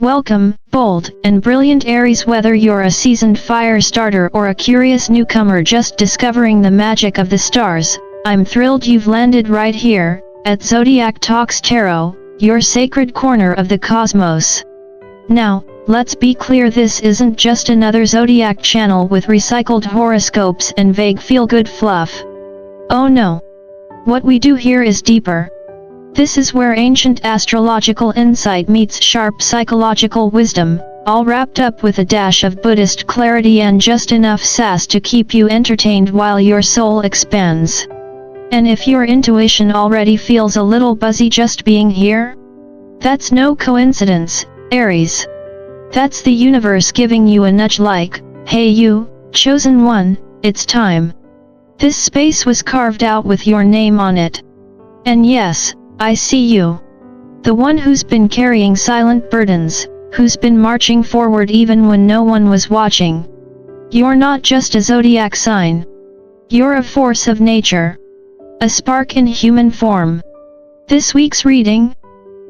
Welcome, bold and brilliant Aries. Whether you're a seasoned fire starter or a curious newcomer just discovering the magic of the stars, I'm thrilled you've landed right here, at Zodiac Talks Tarot, your sacred corner of the cosmos. Now, let's be clear, this isn't just another Zodiac channel with recycled horoscopes and vague feel-good fluff. Oh no! What we do here is deeper. This is where ancient astrological insight meets sharp psychological wisdom, all wrapped up with a dash of Buddhist clarity and just enough sass to keep you entertained while your soul expands. And if your intuition already feels a little buzzy just being here, that's no coincidence, Aries. That's the universe giving you a nudge like, hey you, chosen one, it's time. This space was carved out with your name on it. And yes, I see you. The one who's been carrying silent burdens, who's been marching forward even when no one was watching. You're not just a zodiac sign. You're a force of nature. A spark in human form. This week's reading?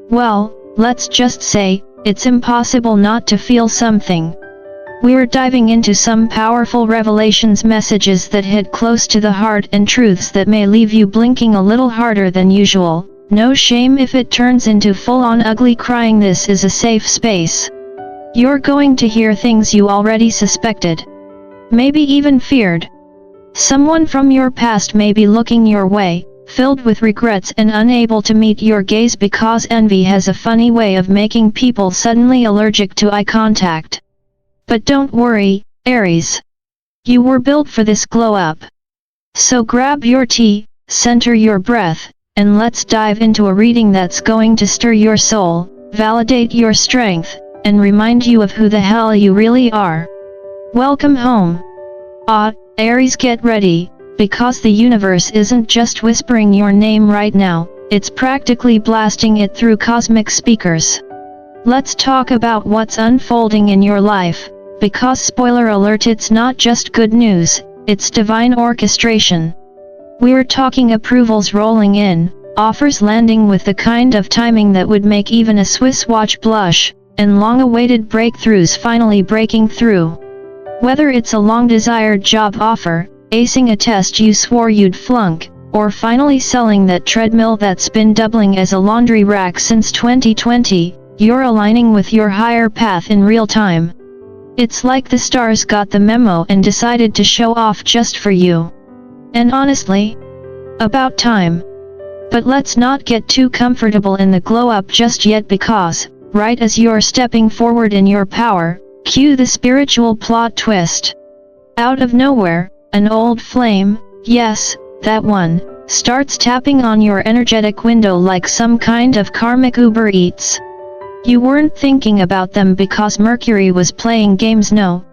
Well, let's just say, it's impossible not to feel something. We're diving into some powerful revelations, messages that hit close to the heart and truths that may leave you blinking a little harder than usual. No shame if it turns into full-on ugly crying. This is a safe space. You're going to hear things you already suspected. Maybe even feared. Someone from your past may be looking your way, filled with regrets and unable to meet your gaze because envy has a funny way of making people suddenly allergic to eye contact. But don't worry, Aries. You were built for this glow up. So grab your tea, center your breath, and let's dive into a reading that's going to stir your soul, validate your strength, and remind you of who the hell you really are. Welcome home. Aries, get ready, because the universe isn't just whispering your name right now, it's practically blasting it through cosmic speakers. Let's talk about what's unfolding in your life, because spoiler alert, it's not just good news, it's divine orchestration. We're talking approvals rolling in, offers landing with the kind of timing that would make even a Swiss watch blush, and long-awaited breakthroughs finally breaking through. Whether it's a long-desired job offer, acing a test you swore you'd flunk, or finally selling that treadmill that's been doubling as a laundry rack since 2020, you're aligning with your higher path in real time. It's like the stars got the memo and decided to show off just for you. And honestly, about time. But let's not get too comfortable in the glow up just yet, because, right as you're stepping forward in your power, cue the spiritual plot twist. Out of nowhere, an old flame, yes, that one, starts tapping on your energetic window like some kind of karmic Uber Eats. You weren't thinking about them because Mercury was playing games, no.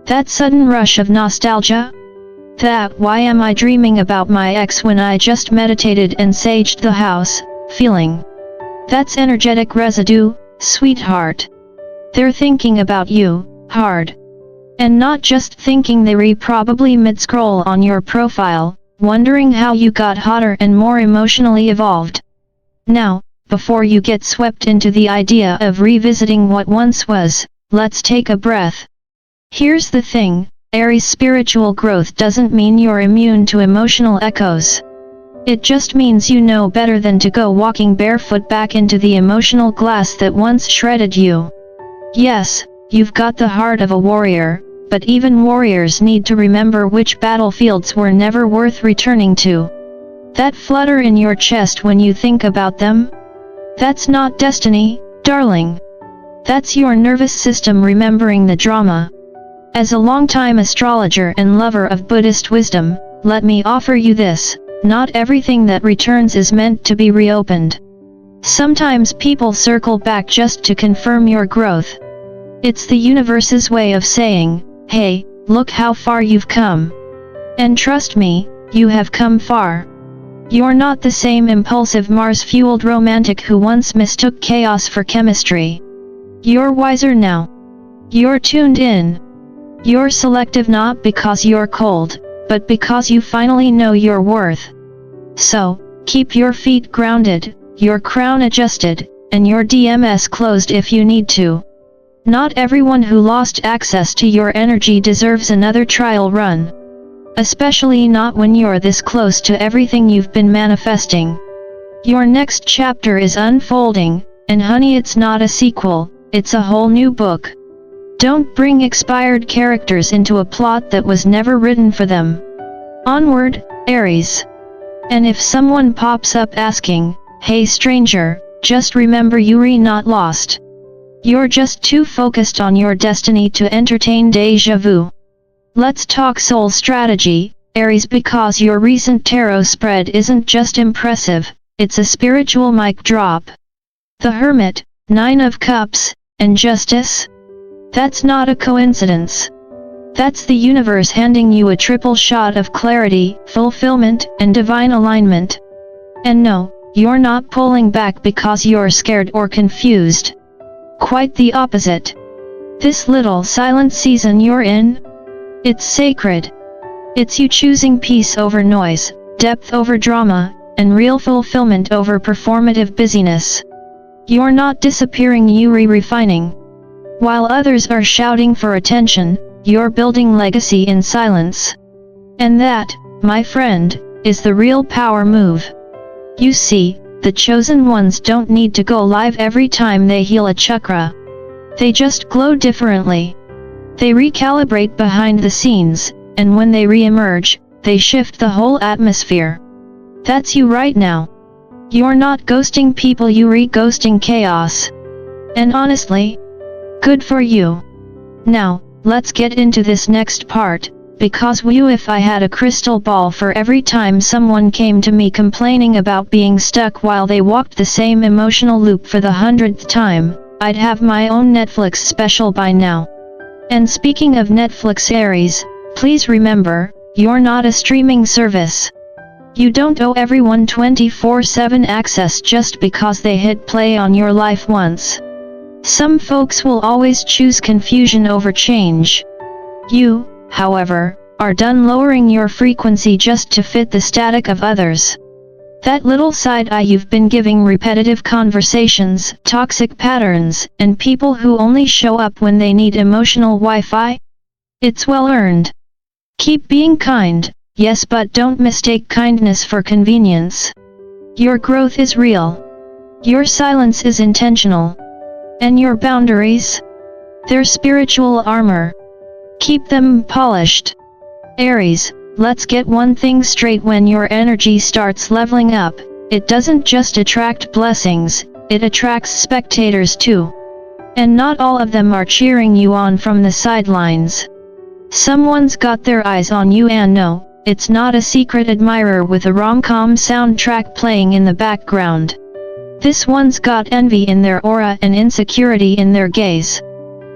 That sudden rush of nostalgia? That why am I dreaming about my ex when I just meditated and saged the house, feeling? That's energetic residue, sweetheart. They're thinking about you, hard. And not just thinking, they probably mid-scroll on your profile, wondering how you got hotter and more emotionally evolved. Now, before you get swept into the idea of revisiting what once was, let's take a breath. Here's the thing, Aries, spiritual growth doesn't mean you're immune to emotional echoes. It just means you know better than to go walking barefoot back into the emotional glass that once shredded you. Yes, you've got the heart of a warrior, but even warriors need to remember which battlefields were never worth returning to. That flutter in your chest when you think about them? That's not destiny, darling. That's your nervous system remembering the drama. As a longtime astrologer and lover of Buddhist wisdom, let me offer you this: not everything that returns is meant to be reopened. Sometimes people circle back just to confirm your growth. It's the universe's way of saying, hey, look how far you've come. And trust me, you have come far. You're not the same impulsive Mars-fueled romantic who once mistook chaos for chemistry. You're wiser now. You're tuned in. You're selective, not because you're cold, but because you finally know your worth. So, keep your feet grounded, your crown adjusted, and your DMs closed if you need to. Not everyone who lost access to your energy deserves another trial run. Especially not when you're this close to everything you've been manifesting. Your next chapter is unfolding, and honey, it's not a sequel, it's a whole new book. Don't bring expired characters into a plot that was never written for them. Onward, Aries. And if someone pops up asking, "Hey stranger," just remember you're not lost. You're just too focused on your destiny to entertain déjà vu. Let's talk soul strategy, Aries, because your recent tarot spread isn't just impressive, it's a spiritual mic drop. The Hermit, 9 of Cups, and Justice? That's not a coincidence. That's the universe handing you a triple shot of clarity, fulfillment, and divine alignment. And no, you're not pulling back because you're scared or confused. Quite the opposite. This little silent season you're in? It's sacred. It's you choosing peace over noise, depth over drama, and real fulfillment over performative busyness. You're not disappearing, you're refining. While others are shouting for attention, you're building legacy in silence. And that, my friend, is the real power move. You see, the chosen ones don't need to go live every time they heal a chakra. They just glow differently. They recalibrate behind the scenes, and when they re-emerge, they shift the whole atmosphere. That's you right now. You're not ghosting people, you're ghosting chaos. And honestly, good for you. Now, let's get into this next part, because if I had a crystal ball for every time someone came to me complaining about being stuck while they walked the same emotional loop for the 100th time, I'd have my own Netflix special by now. And speaking of Netflix, Aries, please remember, you're not a streaming service. You don't owe everyone 24/7 access just because they hit play on your life once. Some folks will always choose confusion over change. You, however, are done lowering your frequency just to fit the static of others. That little side eye you've been giving repetitive conversations, toxic patterns, and people who only show up when they need emotional Wi-Fi? It's well earned. Keep being kind, yes, but don't mistake kindness for convenience. Your growth is real. Your silence is intentional. And your boundaries? They're spiritual armor. Keep them polished. Aries, let's get one thing straight: when your energy starts leveling up, it doesn't just attract blessings, it attracts spectators too. And not all of them are cheering you on from the sidelines. Someone's got their eyes on you, and no, it's not a secret admirer with a rom-com soundtrack playing in the background. This one's got envy in their aura and insecurity in their gaze.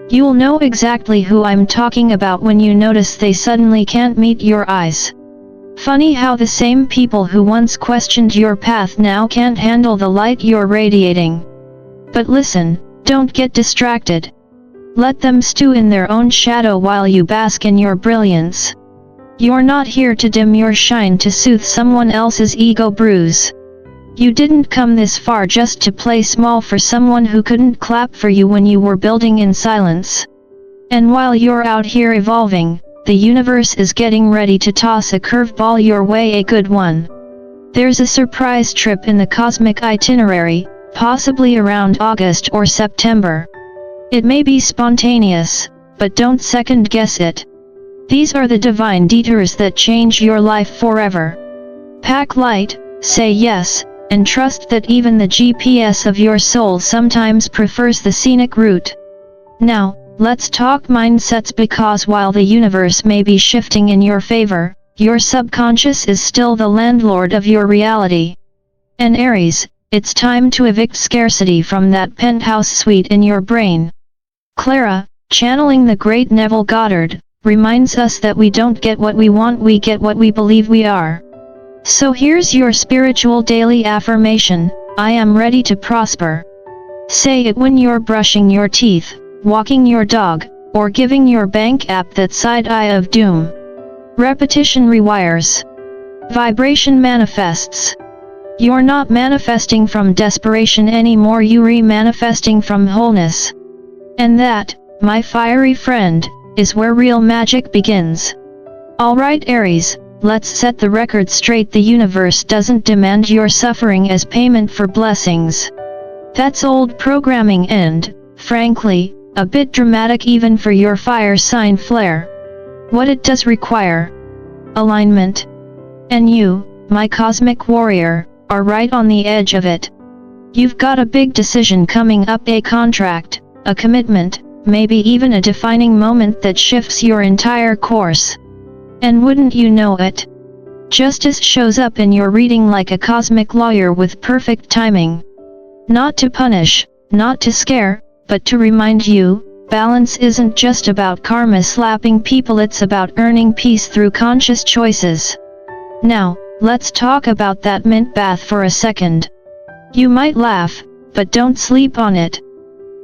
You'll know exactly who I'm talking about when you notice they suddenly can't meet your eyes. Funny how the same people who once questioned your path now can't handle the light you're radiating. But listen, don't get distracted. Let them stew in their own shadow while you bask in your brilliance. You're not here to dim your shine to soothe someone else's ego bruise. You didn't come this far just to play small for someone who couldn't clap for you when you were building in silence. And while you're out here evolving, the universe is getting ready to toss a curveball your way, a good one. There's a surprise trip in the cosmic itinerary, possibly around August or September. It may be spontaneous, but don't second guess it. These are the divine detours that change your life forever. Pack light, say yes, and trust that even the GPS of your soul sometimes prefers the scenic route. Now, let's talk mindsets, because while the universe may be shifting in your favor, your subconscious is still the landlord of your reality. And Aries, it's time to evict scarcity from that penthouse suite in your brain. Clara, channeling the great Neville Goddard, reminds us that we don't get what we want, we get what we believe we are. So here's your spiritual daily affirmation: I am ready to prosper. Say it when you're brushing your teeth, walking your dog, or giving your bank app that side eye of doom. Repetition rewires. Vibration manifests. You're not manifesting from desperation anymore, you re-manifesting from wholeness. And that, my fiery friend, is where real magic begins. Alright Aries, let's set the record straight. The universe doesn't demand your suffering as payment for blessings. That's old programming and, frankly, a bit dramatic even for your fire sign flair. What it does require: alignment. And you, my cosmic warrior, are right on the edge of it. You've got a big decision coming up, a contract, a commitment, maybe even a defining moment that shifts your entire course. And wouldn't you know it? Justice shows up in your reading like a cosmic lawyer with perfect timing. Not to punish, not to scare, but to remind you, balance isn't just about karma slapping people, it's about earning peace through conscious choices. Now, let's talk about that mint bath for a second. You might laugh, but don't sleep on it.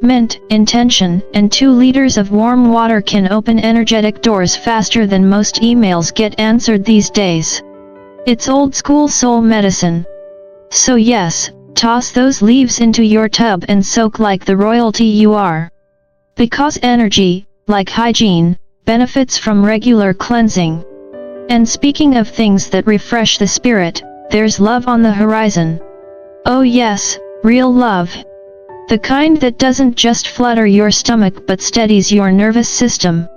Mint, intention, and 2 liters of warm water can open energetic doors faster than most emails get answered these days. It's old school soul medicine. So yes, toss those leaves into your tub and soak like the royalty you are. Because energy, like hygiene, benefits from regular cleansing. And speaking of things that refresh the spirit, there's love on the horizon. Oh yes, real love. The kind that doesn't just flutter your stomach but steadies your nervous system.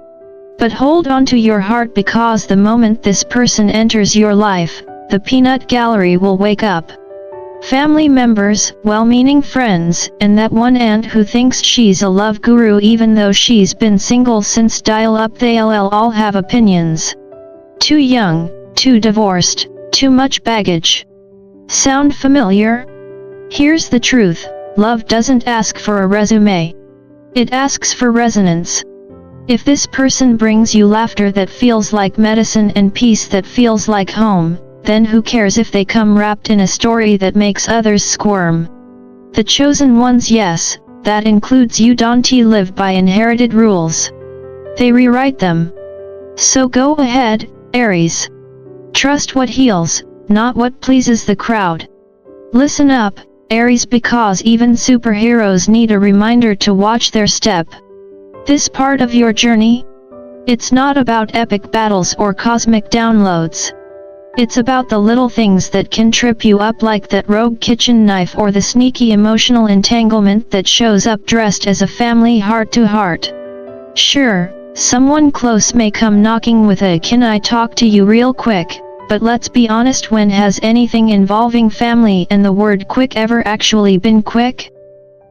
But hold on to your heart, because the moment this person enters your life, the peanut gallery will wake up. Family members, well-meaning friends, and that one aunt who thinks she's a love guru even though she's been single since dial-up. They'll all have opinions. Too young, too divorced, too much baggage. Sound familiar? Here's the truth. Love doesn't ask for a resume. It asks for resonance. If this person brings you laughter that feels like medicine and peace that feels like home, then who cares if they come wrapped in a story that makes others squirm? The chosen ones, yes, that includes you, don't live by inherited rules. They rewrite them. So go ahead, Aries. Trust what heals, not what pleases the crowd. Listen up, Aries, because even superheroes need a reminder to watch their step. This part of your journey? It's not about epic battles or cosmic downloads. It's about the little things that can trip you up, like that rogue kitchen knife or the sneaky emotional entanglement that shows up dressed as a family heart-to-heart. Sure, someone close may come knocking with a "can I talk to you real quick?" But let's be honest, when has anything involving family and the word quick ever actually been quick?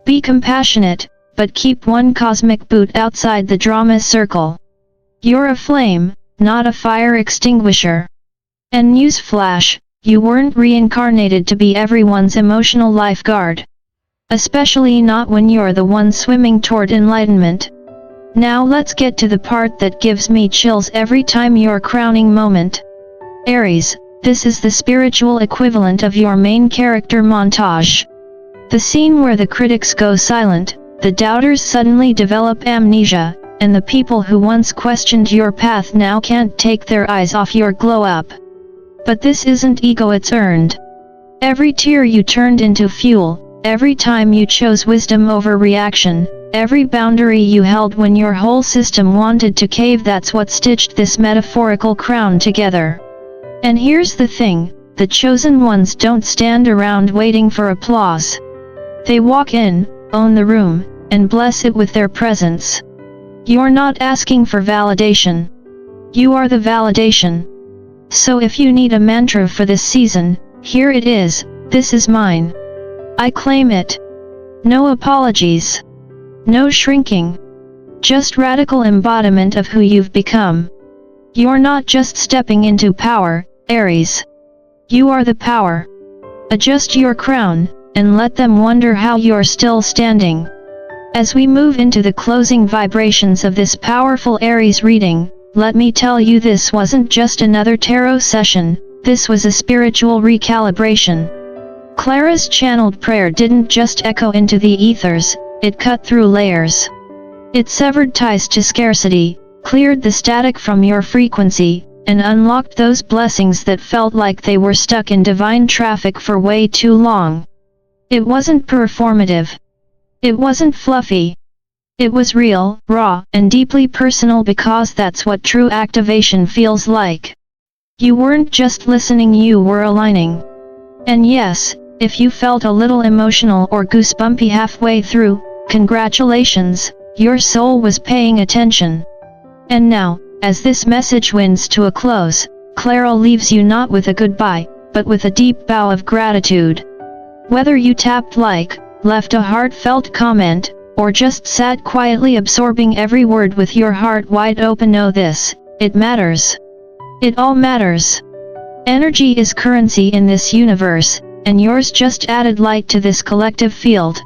Be compassionate, but keep one cosmic boot outside the drama circle. You're a flame, not a fire extinguisher. And newsflash, you weren't reincarnated to be everyone's emotional lifeguard. Especially not when you're the one swimming toward enlightenment. Now let's get to the part that gives me chills every time, your crowning moment. Aries, this is the spiritual equivalent of your main character montage. The scene where the critics go silent, the doubters suddenly develop amnesia, and the people who once questioned your path now can't take their eyes off your glow up. But this isn't ego, it's earned. Every tear you turned into fuel, every time you chose wisdom over reaction, every boundary you held when your whole system wanted to cave, that's what stitched this metaphorical crown together. And here's the thing, the chosen ones don't stand around waiting for applause. They walk in, own the room, and bless it with their presence. You're not asking for validation. You are the validation. So if you need a mantra for this season, here it is: this is mine. I claim it. No apologies. No shrinking. Just radical embodiment of who you've become. You're not just stepping into power, Aries. You are the power. Adjust your crown, and let them wonder how you're still standing. As we move into the closing vibrations of this powerful Aries reading, let me tell you, this wasn't just another tarot session, this was a spiritual recalibration. Clara's channeled prayer didn't just echo into the ethers, it cut through layers. It severed ties to scarcity, cleared the static from your frequency, and unlocked those blessings that felt like they were stuck in divine traffic for way too long. It wasn't performative. It wasn't fluffy. It was real, raw, and deeply personal because that's what true activation feels like. You weren't just listening, you were aligning. And yes, if you felt a little emotional or goosebumpy halfway through, congratulations, your soul was paying attention. And now, as this message winds to a close, Clara leaves you not with a goodbye, but with a deep bow of gratitude. Whether you tapped like, left a heartfelt comment, or just sat quietly absorbing every word with your heart wide open, know this, it matters. It all matters. Energy is currency in this universe, and yours just added light to this collective field.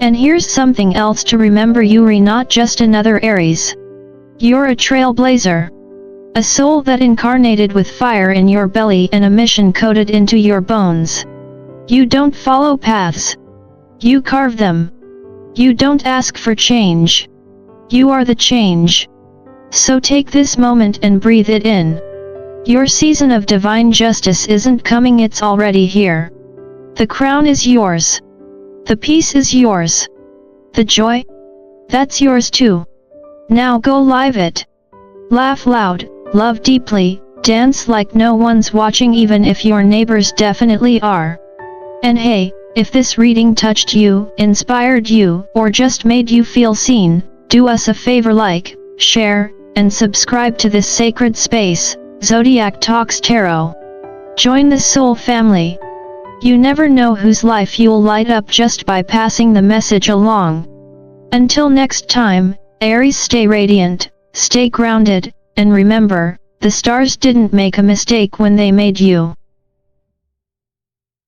And here's something else to remember: you're not just another Aries. You're a trailblazer. A soul that incarnated with fire in your belly and a mission coded into your bones. You don't follow paths. You carve them. You don't ask for change. You are the change. So take this moment and breathe it in. Your season of divine justice isn't coming, it's already here. The crown is yours. The peace is yours. The joy? That's yours too. Now go live it. Laugh loud, love deeply, dance like no one's watching, even if your neighbors definitely are. And hey, if this reading touched you, inspired you, or just made you feel seen, do us a favor: like, share, and subscribe to this sacred space, Zodiac Talks Tarot. Join the soul family. You never know whose life you'll light up just by passing the message along. Until next time, Aries, stay radiant, stay grounded, and remember, the stars didn't make a mistake when they made you.